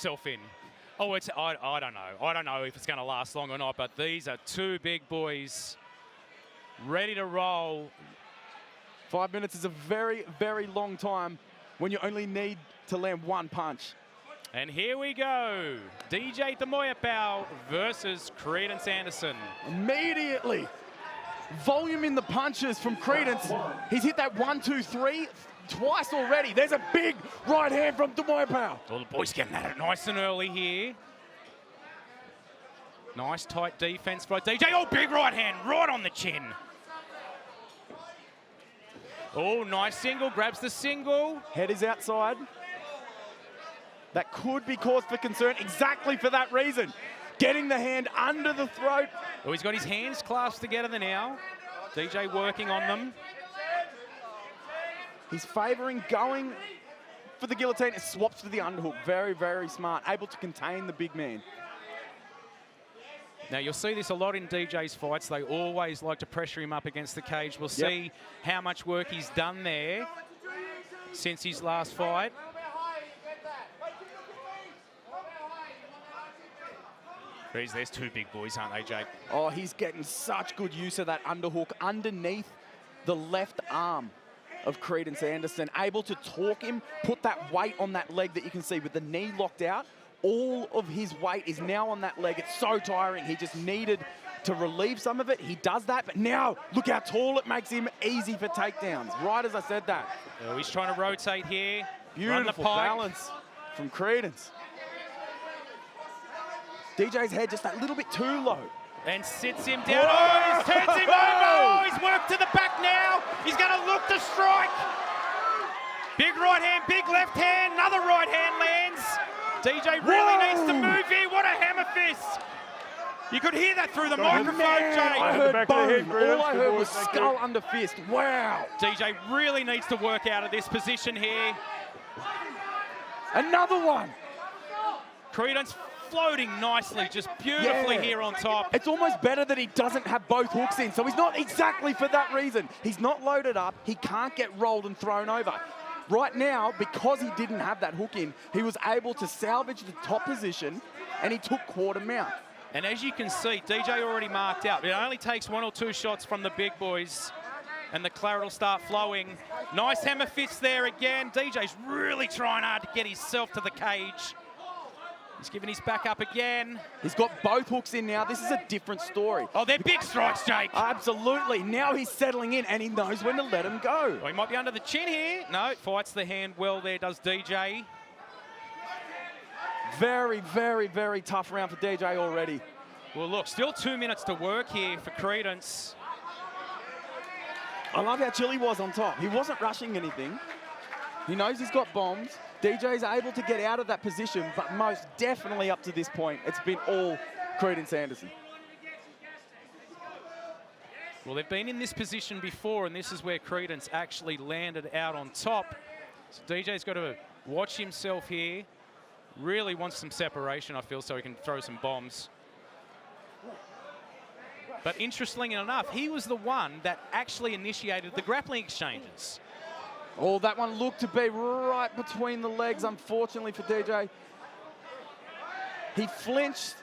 himself in. Oh, I don't know. I don't know if it's going to last long or not, but these are two big boys ready to roll. 5 minutes is a very, very long time when you only need to land one punch. And here we go. DJ Taumoepeau versus Creedance Anderson. Immediately, volume in the punches from Creedance. He's hit that 1, 2, 3 twice already. There's a big right hand from Taumoepeau. All the boys getting at it nice and early here. Nice tight defense by DJ. Oh, big right hand right on the chin. Oh, nice single, grabs the single. Head is outside. That could be cause for concern exactly for that reason. Getting the hand under the throat. Oh, he's got his hands clasped together now. DJ working on them. He's favouring going for the guillotine. It swaps to the underhook. Very, very smart. Able to contain the big man. Now, you'll see this a lot in DJ's fights. They always like to pressure him up against the cage. We'll see how much work he's done there since his last fight. There's two big boys, aren't they, Jake? Oh, he's getting such good use of that underhook underneath the left arm of Creedance Anderson. Able to torque him, put that weight on that leg that you can see with the knee locked out. All of his weight is now on that leg. It's so tiring. He just needed to relieve some of it. He does that, but now look how tall it makes him. Easy for takedowns, right as I said that. Oh, he's trying to rotate here. Beautiful balance from Creedance. DJ's head just that little bit too low. And sits him down. Oh, he turns him over. Oh, he's worked to the back now. He's going to look to strike. Big right hand, big left hand. Another right hand lands. DJ really needs to move here. What a hammer fist. You could hear that through the microphone, Jay. I heard bone. All I heard was skull under fist. Wow. DJ really needs to work out of this position here. Another one. Creedance floating nicely, just beautifully here on top. It's almost better that he doesn't have both hooks in, so he's not exactly for that reason. He's not loaded up. He can't get rolled and thrown over. Right now, because he didn't have that hook in, he was able to salvage the top position, and he took quarter mount. And as you can see, DJ already marked out. It only takes 1 or 2 shots from the big boys, and the claret will start flowing. Nice hammer fist there again. DJ's really trying hard to get himself to the cage. He's giving his back up again. He's got both hooks in now. This is a different story. Oh, they're big strikes, Jake. Absolutely. Now he's settling in, and he knows when to let him go. Oh, he might be under the chin here. No, fights the hand well there, does DJ. Very, very, very tough round for DJ already. Well, look, still 2 minutes to work here for Creedance. I love how chill he was on top. He wasn't rushing anything. He knows he's got bombs. DJ's able to get out of that position, but most definitely up to this point, it's been all Creedance Anderson. Well, they've been in this position before, and this is where Creedance actually landed out on top. So DJ's got to watch himself here. Really wants some separation, I feel, so he can throw some bombs. But interestingly enough, he was the one that actually initiated the grappling exchanges. Oh, that one looked to be right between the legs, unfortunately for DJ. He flinched,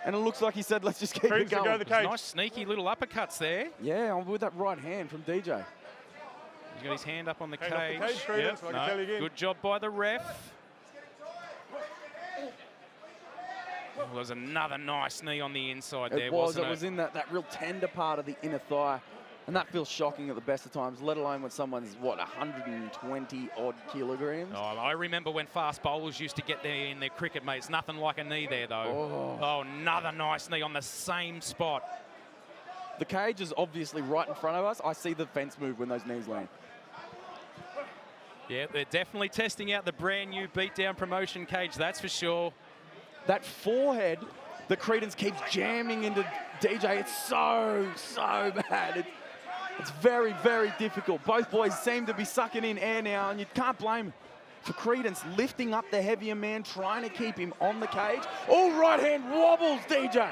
and it looks like he said, let's just keep it going. Go to the cage. Nice sneaky little uppercuts there. Yeah, with that right hand from DJ. He's got his hand up on the cage. Yep. No. Good job by the ref. Well, there's another nice knee on the inside there, wasn't it? It was in that real tender part of the inner thigh. And that feels shocking at the best of times, let alone when someone's, what, 120 odd kilograms? Oh, I remember when fast bowlers used to get there in their cricket, mate. It's nothing like a knee there, though. Oh, another nice knee on the same spot. The cage is obviously right in front of us. I see the fence move when those knees land. Yeah, they're definitely testing out the brand new Beatdown promotion cage, that's for sure. That forehead that Creedance keeps jamming into DJ, it's so bad. It's very, very difficult. Both boys seem to be sucking in air now, and you can't blame him. For Creedance, lifting up the heavier man, trying to keep him on the cage. Oh, right hand wobbles DJ.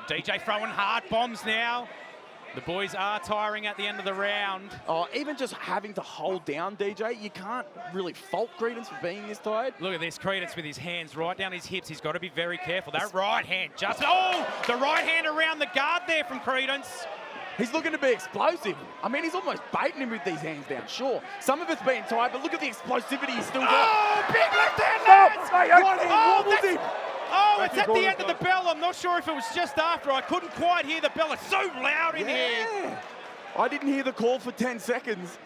DJ throwing hard bombs now. The boys are tiring at the end of the round. Oh, even just having to hold down DJ, you can't really fault Creedence for being this tired. Look at this, Creedence with his hands right down his hips. He's got to be very careful. That right hand just... Oh, the right hand around the guard there from Creedence. He's looking to be explosive. I mean, he's almost baiting him with these hands down. Sure, some of it's been tired, but look at the explosivity he's still got. Oh, big left hand, lads! Right hand wobbles him. Oh, it's at the end of the bell. I'm not sure if it was just after. I couldn't quite hear the bell. It's so loud in here. I didn't hear the call for 10 seconds.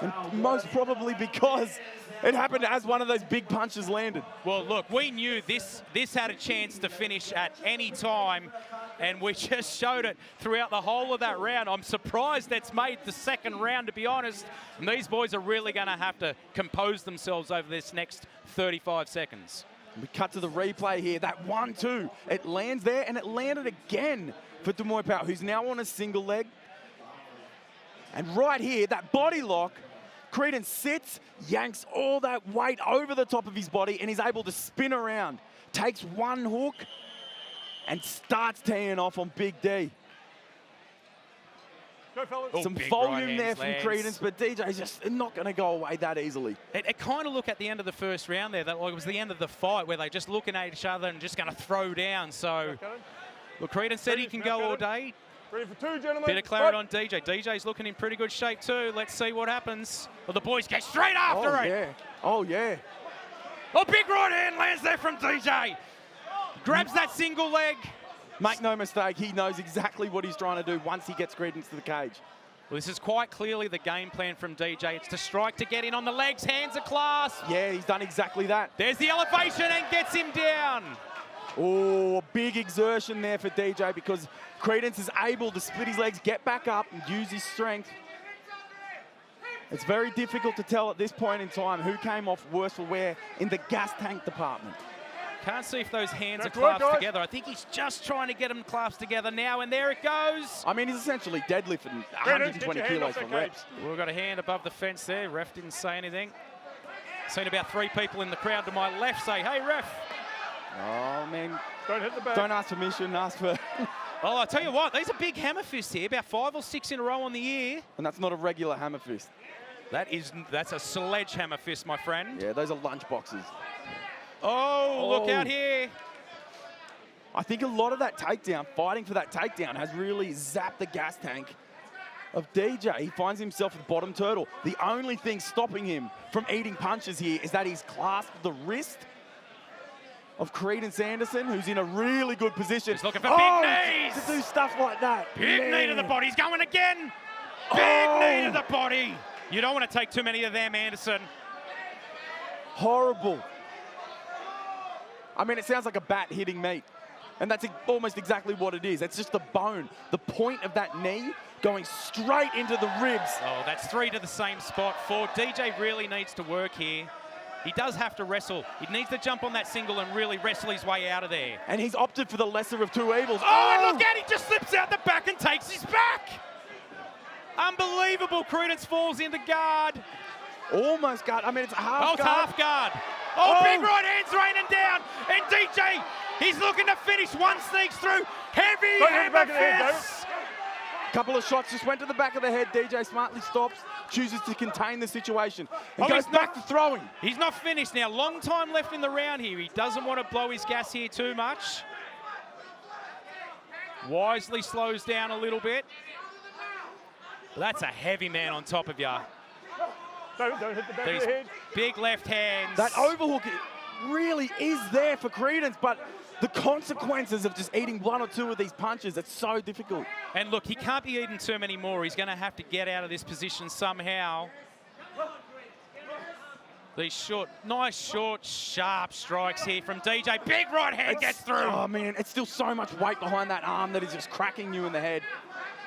And most probably because it happened as one of those big punches landed. Well, look, we knew this had a chance to finish at any time, and we just showed it throughout the whole of that round. I'm surprised that's made the second round, to be honest. And these boys are really going to have to compose themselves over this next 35 seconds. We cut to the replay here. That 1-2, it lands there, and it landed again for Taumoepeau, who's now on a single leg. And right here, that body lock, Creedence sits, yanks all that weight over the top of his body, and is able to spin around. Takes one hook and starts teeing off on Big D. Go, fellas. Some volume there from Creedence, but DJ's just not going to go away that easily. It kind of looked at the end of the first round there, that like it was the end of the fight where they're just looking at each other and just going to throw down. So, look, Creedence said he can go all day. Ready for two, gentlemen. Bit of clarity on DJ. DJ's looking in pretty good shape too. Let's see what happens. Well, the boys get straight after it. Yeah. Oh, yeah. Oh, big right hand lands there from DJ. Grabs that single leg. Make no mistake, he knows exactly what he's trying to do once he gets Creedence to the cage. Well, this is quite clearly the game plan from DJ. It's to strike to get in on the legs, hands are clasped. Yeah, he's done exactly that. There's the elevation and gets him down. Oh, big exertion there for DJ because Creedence is able to split his legs, get back up and use his strength. It's very difficult to tell at this point in time who came off worse for wear in the gas tank department. Can't see if those hands are clasped together. I think he's just trying to get them clasped together now, and there it goes. I mean, he's essentially deadlifting 120 kilos from reps. We've got a hand above the fence there. Ref didn't say anything. Seen about 3 people in the crowd to my left say, hey, ref. Oh, man. Don't hit the back. Don't ask permission, ask for... Well, I'll tell you what, these are big hammer fists here, about 5 or 6 in a row on the ear. And that's not a regular hammer fist. That's a sledgehammer fist, my friend. Yeah, those are lunch boxes. Oh, look out here. I think a lot of that takedown, fighting for that takedown, has really zapped the gas tank of DJ. He finds himself at the bottom turtle. The only thing stopping him from eating punches here is that he's clasped the wrist of Creedance Anderson, who's in a really good position. He's looking for big knees. To do stuff like that. Big knee to the body. He's going again. Big knee to the body. You don't want to take too many of them, Anderson. Horrible. I mean, it sounds like a bat hitting meat. And that's almost exactly what it is. It's just the bone, the point of that knee going straight into the ribs. Oh, that's 3 to the same spot. 4. DJ really needs to work here. He does have to wrestle. He needs to jump on that single and really wrestle his way out of there. And he's opted for the lesser of 2 evils. Oh, and look out, he just slips out the back and takes his back. Unbelievable. Creedence falls into guard. Almost guard. I mean, it's a half guard. Oh, it's half guard. Oh, big right hand's raining down. And DJ, he's looking to finish. One sneaks through. Heavy hammer fists. Couple of shots just went to the back of the head. DJ smartly stops, chooses to contain the situation, and goes back to throwing. He's not finished now. Long time left in the round here. He doesn't want to blow his gas here too much. Wisely slows down a little bit. But that's a heavy man on top of you. Don't hit the back of the head. Big left hands. That overhook really is there for Creedence, but the consequences of just eating 1 or 2 of these punches, it's so difficult. And look, he can't be eating too many more. He's going to have to get out of this position somehow. These nice short, sharp strikes here from DJ. Big right hand gets through. Oh, man, it's still so much weight behind that arm that is just cracking you in the head.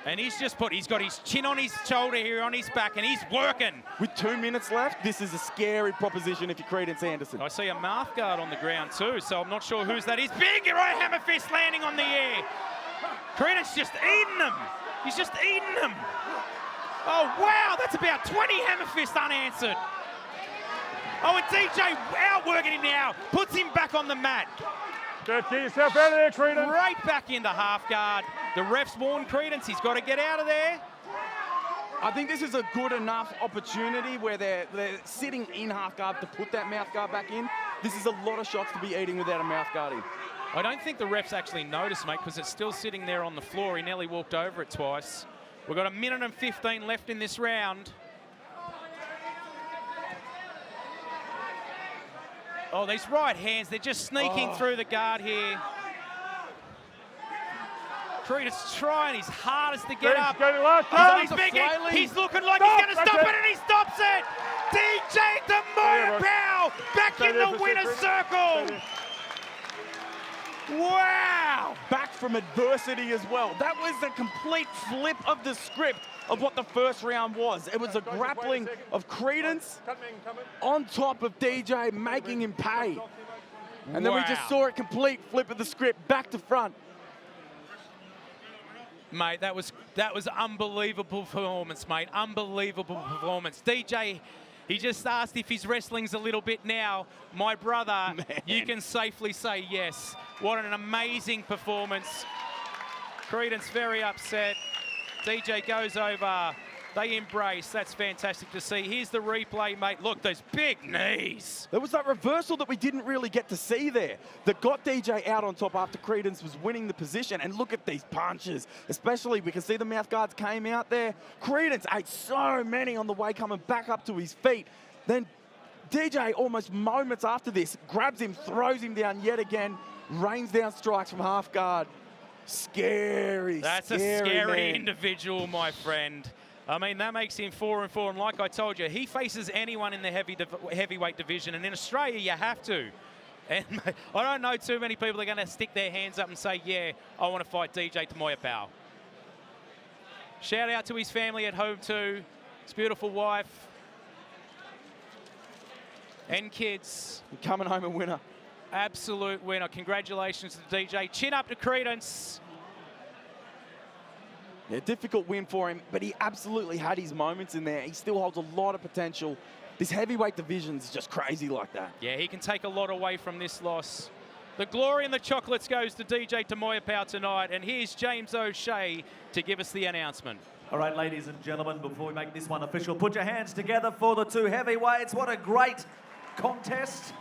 And he's got his chin on his shoulder here, on his back, and he's working. With 2 minutes left, this is a scary proposition if you're Creedance Anderson. I see a mouth guard on the ground too, so I'm not sure whose that is. Big right hammer fist landing on the air. Creedance just eating them. He's just eating them. Oh, wow, that's about 20 hammer fists unanswered. Oh, and DJ outworking him now, puts him back on the mat. Get yourself out of there, Creedence. Right back into half guard. The ref's warned Creedence. He's got to get out of there. I think this is a good enough opportunity where they're sitting in half guard to put that mouth guard back in. This is a lot of shots to be eating without a mouth guard in. I don't think the refs actually noticed, mate, because it's still sitting there on the floor. He nearly walked over it twice. We've got 1:15 left in this round. Oh, these right hands, they're just sneaking through the guard here. Creedence trying his hardest to get up. He's looking like he's going to stop it, and he stops it. DJ Taumoepeau back in the winner's circle. Wow! Back from adversity as well. That was a complete flip of the script of what the first round was. It was a grappling of Creedence on top of DJ, making him pay. And then we just saw a complete flip of the script, back to front. Mate, that was unbelievable performance, mate. Unbelievable performance. DJ, he just asked if his wrestling's a little bit now. My brother, you can safely say yes. What an amazing performance. Creedence very upset. DJ goes over. They embrace. That's fantastic to see. Here's the replay, mate. Look, those big knees. There was that reversal that we didn't really get to see there that got DJ out on top after Creedence was winning the position. And look at these punches. Especially, we can see the mouth guards came out there. Creedence ate so many on the way coming back up to his feet. Then DJ, almost moments after this, grabs him, throws him down yet again, rains down strikes from half guard. Scary, That's a scary individual, my friend. I mean, that makes him 4-4, and like I told you, he faces anyone in the heavyweight division, and in Australia, you have to. And I don't know too many people that are going to stick their hands up and say, yeah, I want to fight DJ Taumoepeau. Shout out to his family at home too, his beautiful wife and kids. Coming home a winner. Absolute winner. Congratulations to DJ. Chin up to Creedence. Yeah, difficult win for him, but he absolutely had his moments in there. He still holds a lot of potential. This heavyweight division is just crazy like that. Yeah, he can take a lot away from this loss. The glory and the chocolates goes to DJ Taumoepeau tonight, and here's James O'Shea to give us the announcement. All right, ladies and gentlemen, before we make this one official, put your hands together for the two heavyweights. What a great contest.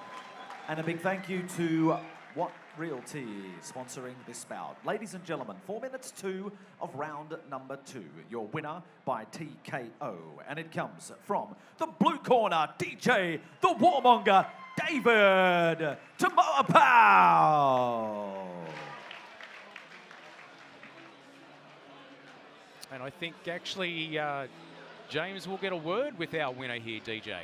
And a big thank you to What Realty sponsoring this bout. Ladies and gentlemen, 4 minutes 2 of round number 2. Your winner by TKO. And it comes from the blue corner, DJ, the Warmonger, David Taumoepeau. And I think actually James will get a word with our winner here, DJ.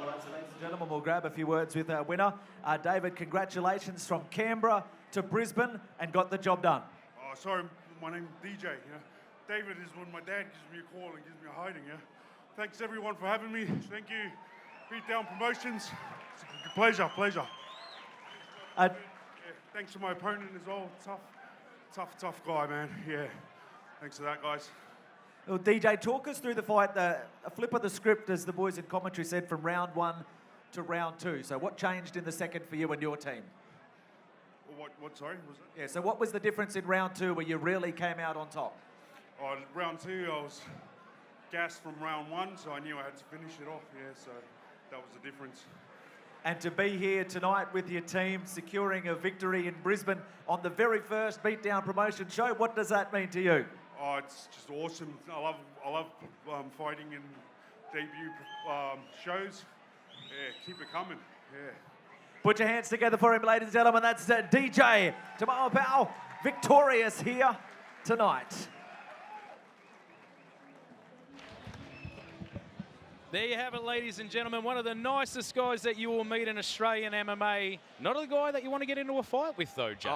All right, so ladies and gentlemen, we'll grab a few words with our winner. David, congratulations from Canberra to Brisbane and got the job done. Oh, sorry, my name's DJ. Yeah. David is when my dad gives me a call and gives me a hiding. Yeah. Thanks everyone for having me. Thank you, Beatdown Promotions. It's a pleasure. Yeah, thanks to my opponent as well. Tough guy, man. Yeah. Thanks for that, guys. Well, DJ, talk us through the fight, a flip of the script, as the boys in commentary said, from round 1 to round 2. So what changed in the second for you and your team? What sorry, was that? Yeah, so what was the difference in round 2 where you really came out on top? Oh, round 2, I was gassed from round 1, so I knew I had to finish it off. Yeah, so that was the difference. And to be here tonight with your team, securing a victory in Brisbane on the very first Beatdown promotion show, what does that mean to you? Oh, it's just awesome. I love fighting in debut shows. Yeah, keep it coming. Yeah. Put your hands together for him, ladies and gentlemen. That's DJ Taumoepeau, victorious here tonight. There you have it, ladies and gentlemen. One of the nicest guys that you will meet in Australian MMA. Not a guy that you want to get into a fight with, though, Jay.